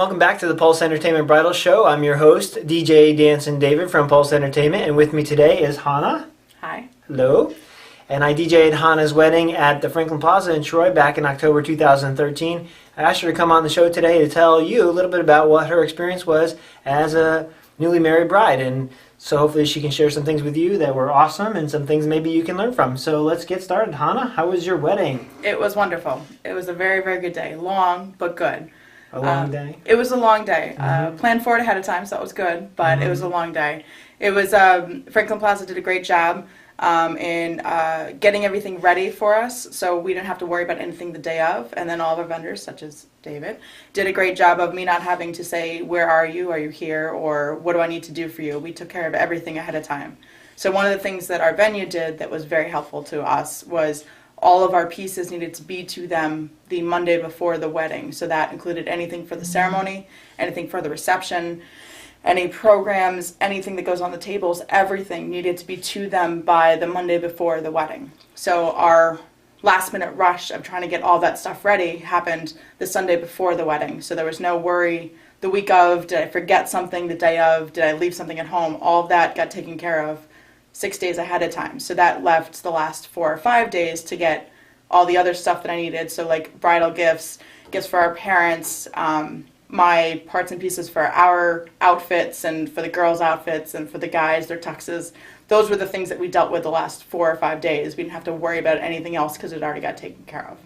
welcome back to the Pulse Entertainment Bridal Show. I'm your host, DJ Danson David from Pulse Entertainment, and with me today is Hana. Hi. Hello. And I DJ'd Hana's wedding at the Franklin Plaza in Troy back in October 2013. I asked her to come on the show today to tell you a little bit about what her experience was as a newly married bride, and so hopefully she can share some things with you that were awesome and some things maybe you can learn from. So let's get started. Hana, how was your wedding? It was wonderful. It was a very, very good day. Long, but good. A long day? It was a long day. Mm-hmm. Planned for it ahead of time, so that was good, but it was a long day. It was, Franklin Plaza did a great job in getting everything ready for us, so we didn't have to worry about anything the day of, and then all of our vendors, such as David, did a great job of me not having to say, where are you here, or what do I need to do for you? We took care of everything ahead of time. So one of the things that our venue did that was very helpful to us was all of our pieces needed to be to them the Monday before the wedding. So that included anything for the ceremony, anything for the reception, any programs, anything that goes on the tables, everything needed to be to them by the Monday before the wedding. So our last minute rush of trying to get all that stuff ready happened the Sunday before the wedding. So there was no worry the week of, did I forget something the day of, did I leave something at home? All of that got taken care of 6 days ahead of time. So that left the last 4 or 5 days to get all the other stuff that I needed. So like bridal gifts, gifts for our parents, my parts and pieces for our outfits and for the girls' outfits and for the guys, their tuxes. Those were the things that we dealt with the last 4 or 5 days. We didn't have to worry about anything else because it already got taken care of.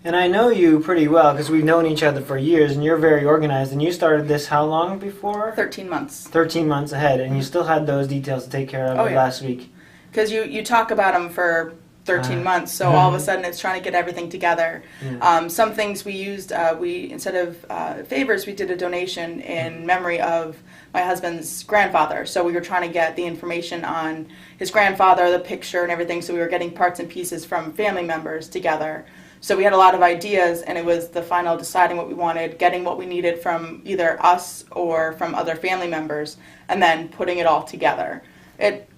And I know you pretty well because we've known each other for years, and you're very organized. And you started this how long before? 13 months. 13 months ahead, and you still had those details to take care of last week. Because you talk about them for 13 months, so all of a sudden it's trying to get everything together. Yeah. Some things we used, instead of favors, we did a donation in memory of my husband's grandfather. So we were trying to get the information on his grandfather, the picture and everything, so we were getting parts and pieces from family members together. So we had a lot of ideas, and it was the final deciding what we wanted, getting what we needed from either us or from other family members, and then putting it all together. It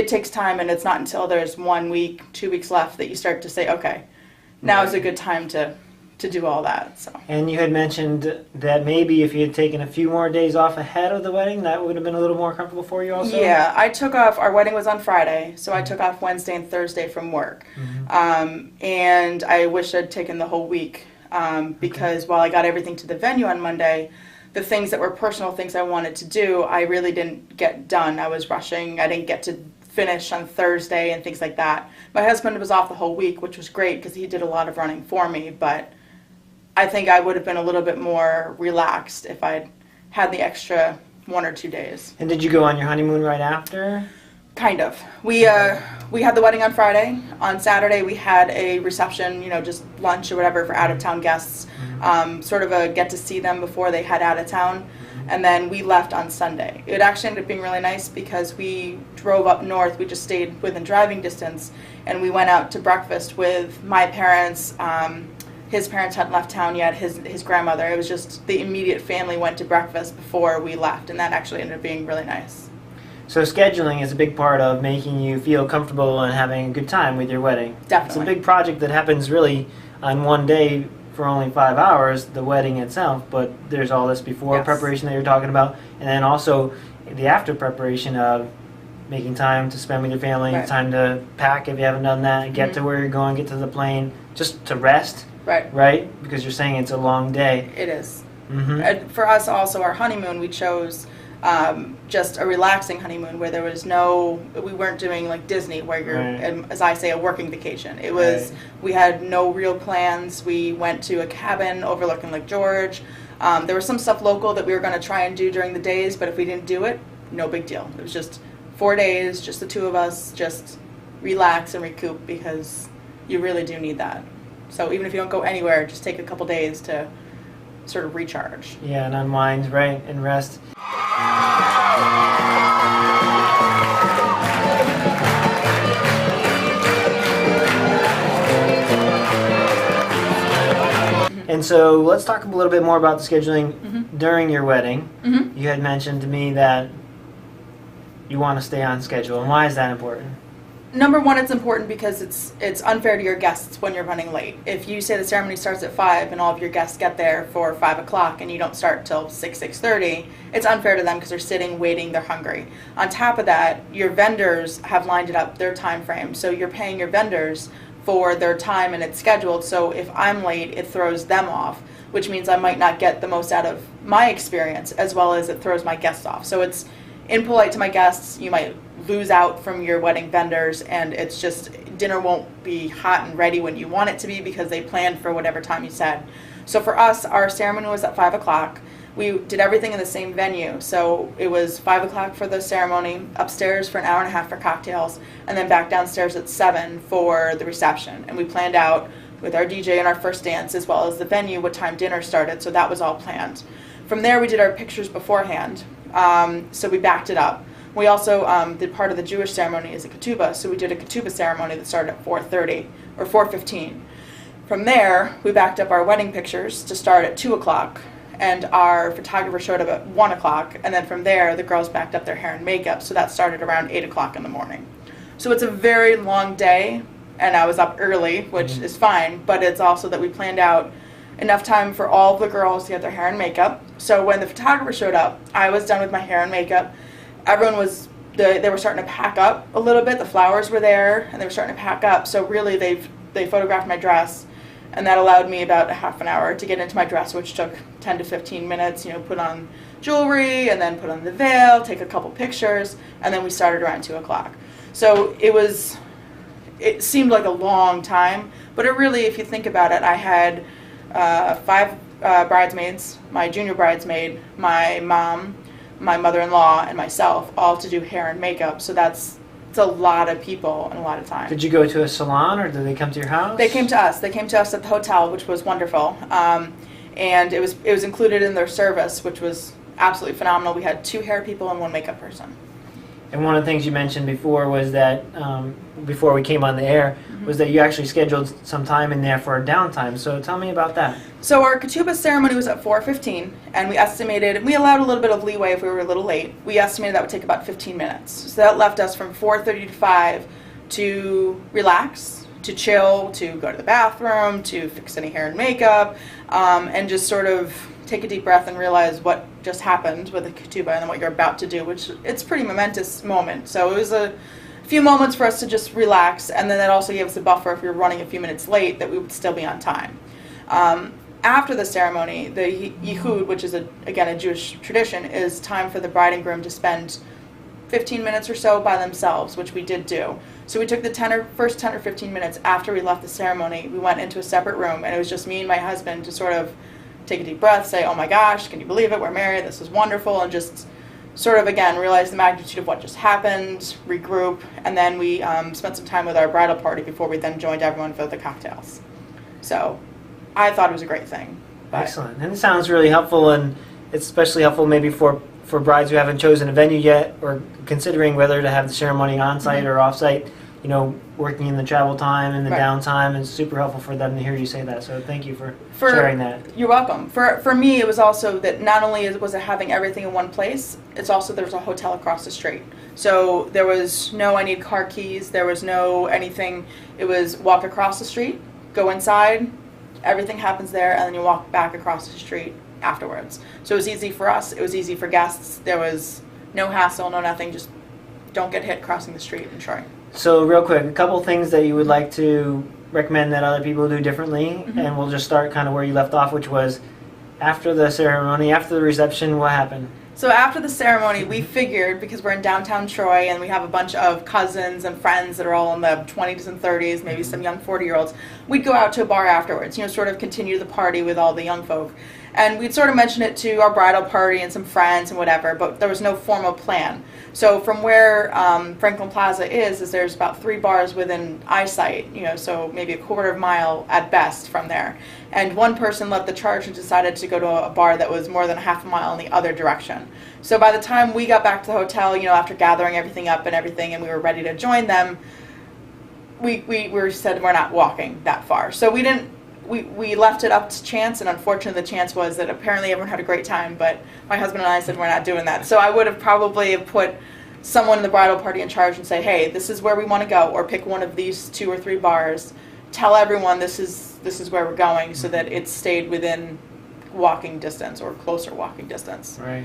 takes time, and it's not until there's 1 week, 2 weeks left that you start to say, okay, now is a good time to do all that. So. And you had mentioned that maybe if you had taken a few more days off ahead of the wedding, that would have been a little more comfortable for you also? Yeah, I took off, our wedding was on Friday, so I took off Wednesday and Thursday from work. And I wish I'd taken the whole week because while I got everything to the venue on Monday, the things that were personal things I wanted to do, I really didn't get done. I was rushing. I didn't get to finish on Thursday and things like that. My husband was off the whole week, which was great because he did a lot of running for me, but I think I would have been a little bit more relaxed if I'd had the extra 1 or 2 days. And did you go on your honeymoon right after? Kind of. We had the wedding on Friday. On Saturday we had a reception, just lunch or whatever for out-of-town guests, sort of a get to see them before they head out of town. And then we left on Sunday. It actually ended up being really nice because we drove up north. We just stayed within driving distance, and we went out to breakfast with my parents. His parents hadn't left town yet, his grandmother. It was just the immediate family went to breakfast before we left, and that actually ended up being really nice. So scheduling is a big part of making you feel comfortable and having a good time with your wedding. Definitely. It's a big project that happens really on one day for only 5 hours, the wedding itself, but there's all this before preparation that you're talking about, and then also the after preparation of making time to spend with your family, time to pack if you haven't done that, get to where you're going, get to the plane, just to rest, right? Because you're saying it's a long day. It is. And for us also, our honeymoon, we chose just a relaxing honeymoon where there was we weren't doing like Disney where you're, as I say, a working vacation. It was, we had no real plans. We went to a cabin overlooking Lake George. There was some stuff local that we were going to try and do during the days, but if we didn't do it, no big deal. It was just 4 days, just the two of us, just relax and recoup because you really do need that. So even if you don't go anywhere, just take a couple days to sort of recharge. Yeah, and unwind, and rest. And so let's talk a little bit more about the scheduling during your wedding. You had mentioned to me that you want to stay on schedule, and why is that important? Number one, it's important because it's unfair to your guests when you're running late. If you say the ceremony starts at 5 and all of your guests get there for 5 o'clock and you don't start till 6:30, it's unfair to them because they're sitting, waiting, they're hungry. On top of that, your vendors have lined it up their time frame, so you're paying your vendors for their time and it's scheduled. So if I'm late, it throws them off, which means I might not get the most out of my experience as well as it throws my guests off. So it's impolite to my guests. You might lose out from your wedding vendors, and it's just dinner won't be hot and ready when you want it to be because they planned for whatever time you said. So for us, our ceremony was at 5 o'clock. We did everything in the same venue. So it was 5 o'clock for the ceremony, upstairs for an hour and a half for cocktails, and then back downstairs at 7 for the reception. And we planned out with our DJ and our first dance as well as the venue what time dinner started, so that was all planned. From there, we did our pictures beforehand, so we backed it up. We also did part of the Jewish ceremony as a ketubah, so we did a ketubah ceremony that started at 4:30 or 4:15. From there, we backed up our wedding pictures to start at 2 o'clock, and our photographer showed up at 1 o'clock, and then from there, the girls backed up their hair and makeup, so that started around 8 o'clock in the morning. So it's a very long day, and I was up early, which is fine, but it's also that we planned out enough time for all of the girls to get their hair and makeup. So when the photographer showed up, I was done with my hair and makeup. Everyone was, they were starting to pack up a little bit. The flowers were there, and they were starting to pack up. So really, they photographed my dress, and that allowed me about a half an hour to get into my dress, which took 10 to 15 minutes. You know, put on jewelry, and then put on the veil, take a couple pictures, and then we started around 2 o'clock. So it seemed like a long time, but it really, if you think about it, I had 5 bridesmaids, my junior bridesmaid, my mom, my mother-in-law, and myself, all to do hair and makeup. So it's a lot of people and a lot of time. Did you go to a salon, or did they come to your house? They came to us. They came to us at the hotel, which was wonderful. And it was included in their service, which was absolutely phenomenal. We had 2 hair people and 1 makeup person. And one of the things you mentioned before was that, before we came on the air, was that you actually scheduled some time in there for a downtime. So tell me about that. So our ketubah ceremony was at 4:15, and we allowed a little bit of leeway if we were a little late. We estimated that would take about 15 minutes. So that left us from 4:30 to 5 to relax, to chill, to go to the bathroom, to fix any hair and makeup, and just sort of take a deep breath and realize what just happened with the ketubah and then what you're about to do, which it's a pretty momentous moment. So it was a few moments for us to just relax, and then that also gave us a buffer if we were running a few minutes late that we would still be on time. After the ceremony, the yichud, which is again a Jewish tradition, is time for the bride and groom to spend 15 minutes or so by themselves, which we did do. So we took the first 10 or 15 minutes after we left the ceremony, we went into a separate room, and it was just me and my husband to sort of take a deep breath, say, oh my gosh, can you believe it, we're married, this is wonderful, and just sort of, again, realize the magnitude of what just happened, regroup, and then we spent some time with our bridal party before we then joined everyone for the cocktails. So I thought it was a great thing. Excellent. And it sounds really helpful, and it's especially helpful maybe for brides who haven't chosen a venue yet or considering whether to have the ceremony on-site or off-site. You know, working in the travel time and the downtime is super helpful for them to hear you say that. So thank you for sharing that. You're welcome. For me, it was also that not only was it having everything in one place, it's also there's a hotel across the street. So there was no I need car keys, there was no anything. It was walk across the street, go inside, everything happens there, and then you walk back across the street afterwards. So it was easy for us, it was easy for guests. There was no hassle, no nothing, just don't get hit crossing the street and try. So real quick, a couple things that you would like to recommend that other people do differently, and we'll just start kind of where you left off, which was after the ceremony, after the reception, what happened? So after the ceremony, we figured, because we're in downtown Troy and we have a bunch of cousins and friends that are all in the 20s and 30s, maybe some young 40-year-olds, we'd go out to a bar afterwards, sort of continue the party with all the young folk. And we'd sort of mention it to our bridal party and some friends and whatever, but there was no formal plan. So from where Franklin Plaza is there's about 3 bars within eyesight, so maybe a quarter of a mile at best from there. And one person led the charge and decided to go to a bar that was more than a half a mile in the other direction. So by the time we got back to the hotel, after gathering everything up and everything, and we were ready to join them, we said we're not walking that far. So we left it up to chance, and unfortunately the chance was that apparently everyone had a great time, but my husband and I said we're not doing that. So I would have probably put someone in the bridal party in charge and say, hey, this is where we want to go, or pick one of these 2 or 3 bars. Tell everyone this is where we're going, so that it stayed within walking distance or closer walking distance. Right.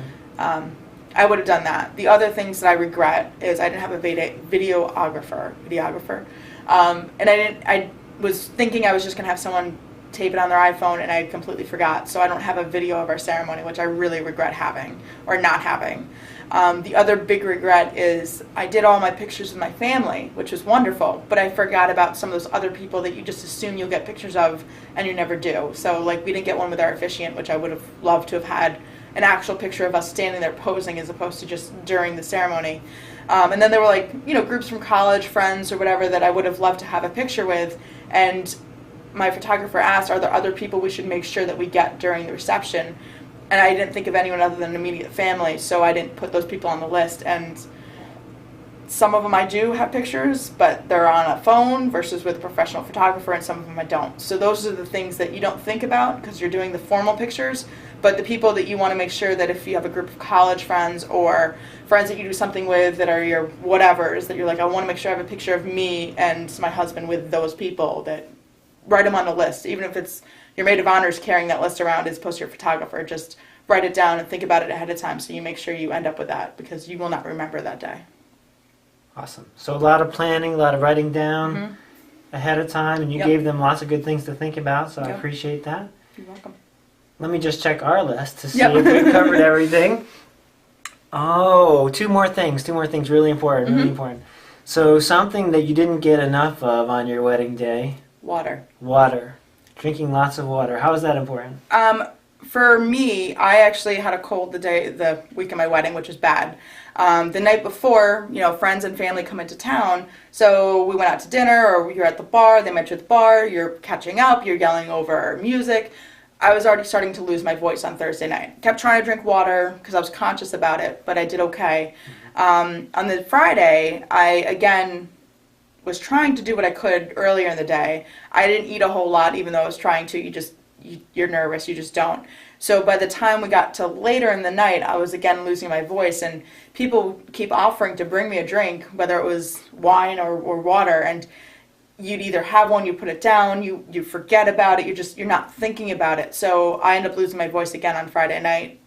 I would have done that. The other things that I regret is I didn't have a videographer. And I was thinking I was just going to have someone tape it on their iPhone, and I completely forgot. So I don't have a video of our ceremony, which I really regret having or not having. The other big regret is I did all my pictures with my family, which was wonderful, but I forgot about some of those other people that you just assume you'll get pictures of and you never do. So like we didn't get one with our officiant, which I would have loved to have had an actual picture of us standing there posing as opposed to just during the ceremony. And then there were like, you know, groups from college, friends or whatever that I would have loved to have a picture with. And my photographer asked, are there other people we should make sure that we get during the reception? And I didn't think of anyone other than immediate family, so I didn't put those people on the list. And some of them I do have pictures, but they're on a phone versus with a professional photographer, and some of them I don't. So those are the things that you don't think about because you're doing the formal pictures, but the people that you want to make sure that if you have a group of college friends or friends that you do something with that are your whatevers, that you're like, I want to make sure I have a picture of me and my husband with those people, that write them on the list. Even if it's your maid of honor is carrying that list around as opposed to your photographer, just write it down and think about it ahead of time so you make sure you end up with that, because you will not remember that day. Awesome. So a lot of planning, a lot of writing down ahead of time, and you gave them lots of good things to think about, so I appreciate that. You're welcome. Let me just check our list to see if we covered everything. Oh, two more things really important, really important. So something that you didn't get enough of on your wedding day. Water. Drinking lots of water. How is that important? For me, I actually had a cold the week of my wedding, which was bad. The night before, you know, friends and family come into town, so we went out to dinner, or you're at the bar, they met you at the bar, you're catching up, you're yelling over music. I was already starting to lose my voice on Thursday night. Kept trying to drink water because I was conscious about it, but I did okay. On the Friday, I again was trying to do what I could earlier in the day. I didn't eat a whole lot, even though I was trying to. You're nervous, you just don't. So by the time we got to later in the night, I was again losing my voice, and people keep offering to bring me a drink, whether it was wine or water, and you'd either have one, you put it down, you forget about it, you're not thinking about it. So I ended up losing my voice again on Friday night,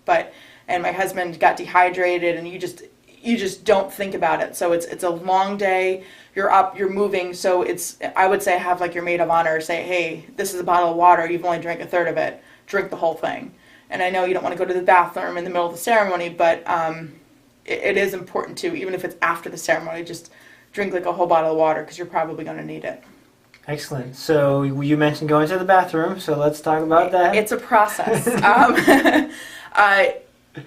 and my husband got dehydrated, and you just don't think about it. So it's a long day. You're up, you're moving. So I would say have like your maid of honor say, hey, this is a bottle of water. You've only drank a third of it. Drink the whole thing. And I know you don't want to go to the bathroom in the middle of the ceremony, but it is important to, even if it's after the ceremony, just drink like a whole bottle of water because you're probably going to need it. Excellent. So you mentioned going to the bathroom, so let's talk about that. It's a process.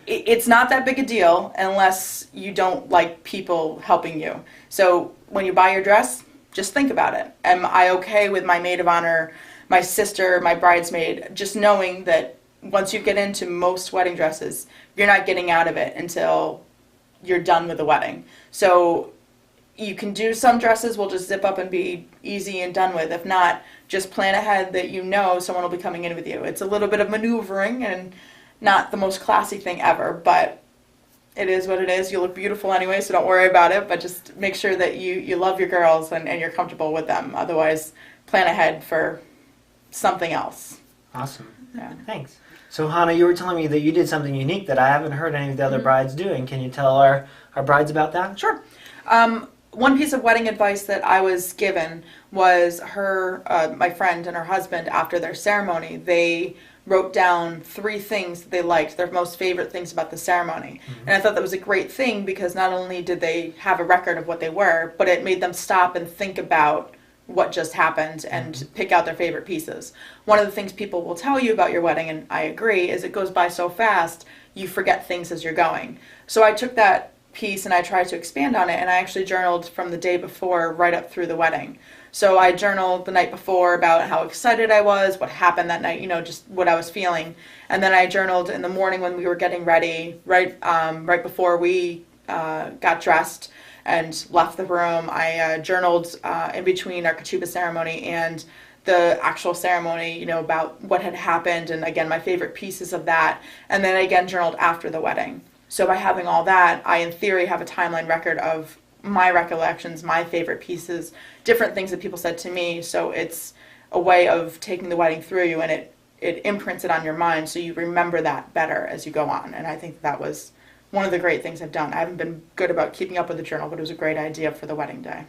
It's not that big a deal unless you don't like people helping you. So when you buy your dress, just think about it. Am I okay with my maid of honor, my sister, my bridesmaid, just knowing that once you get into most wedding dresses, you're not getting out of it until you're done with the wedding. So you can do some dresses will just zip up and be easy and done with. If not, just plan ahead that you know someone will be coming in with you. It's a little bit of maneuvering and not the most classy thing ever, but it is what it is. You look beautiful anyway, so don't worry about it, but just make sure that you love your girls and you're comfortable with them. Otherwise, plan ahead for something else. Awesome. Yeah. Thanks. So Hana, you were telling me that you did something unique that I haven't heard any of the other brides doing. Can you tell our brides about that? Sure. One piece of wedding advice that I was given was my friend and her husband, after their ceremony, they wrote down 3 things that they liked, their most favorite things about the ceremony. And I thought that was a great thing because not only did they have a record of what they were, but it made them stop and think about what just happened and pick out their favorite pieces. One of the things people will tell you about your wedding, and I agree, is it goes by so fast, you forget things as you're going. So I took that piece and I tried to expand on it, and I actually journaled from the day before right up through the wedding. So I journaled the night before about how excited I was, what happened that night, just what I was feeling. And then I journaled in the morning when we were getting ready, right before we got dressed and left the room. I journaled in between our ketubah ceremony and the actual ceremony, about what had happened, and again, my favorite pieces of that. And then I again journaled after the wedding. So by having all that, I in theory have a timeline record of my recollections, my favorite pieces, different things that people said to me. So it's a way of taking the wedding through you, and it imprints it on your mind so you remember that better as you go on. And I think that was one of the great things I've done. I haven't been good about keeping up with the journal, but it was a great idea for the wedding day.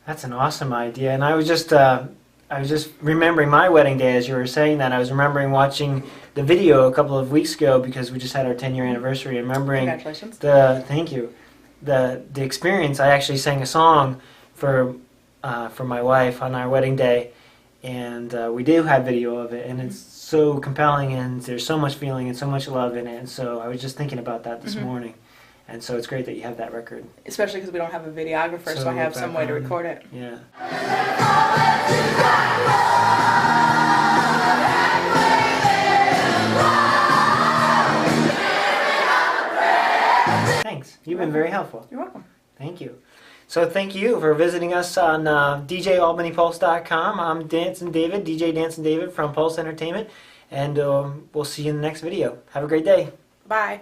That's an awesome idea. And I was just remembering my wedding day as you were saying that. I was remembering watching the video a couple of weeks ago because we just had our 10-year anniversary. And remembering Congratulations. Thank you. The experience. I actually sang a song for my wife on our wedding day, and we do have video of it, and it's so compelling, and there's so much feeling and so much love in it. And so I was just thinking about that this morning, and so it's great that you have that record. Especially because we don't have a videographer, so I have some way to record it. Yeah. Thanks. You've been very helpful. You're welcome. Thank you. So thank you for visiting us on DJAlbanyPulse.com. I'm Dancing David, DJ Dancing David from Pulse Entertainment, and we'll see you in the next video. Have a great day. Bye.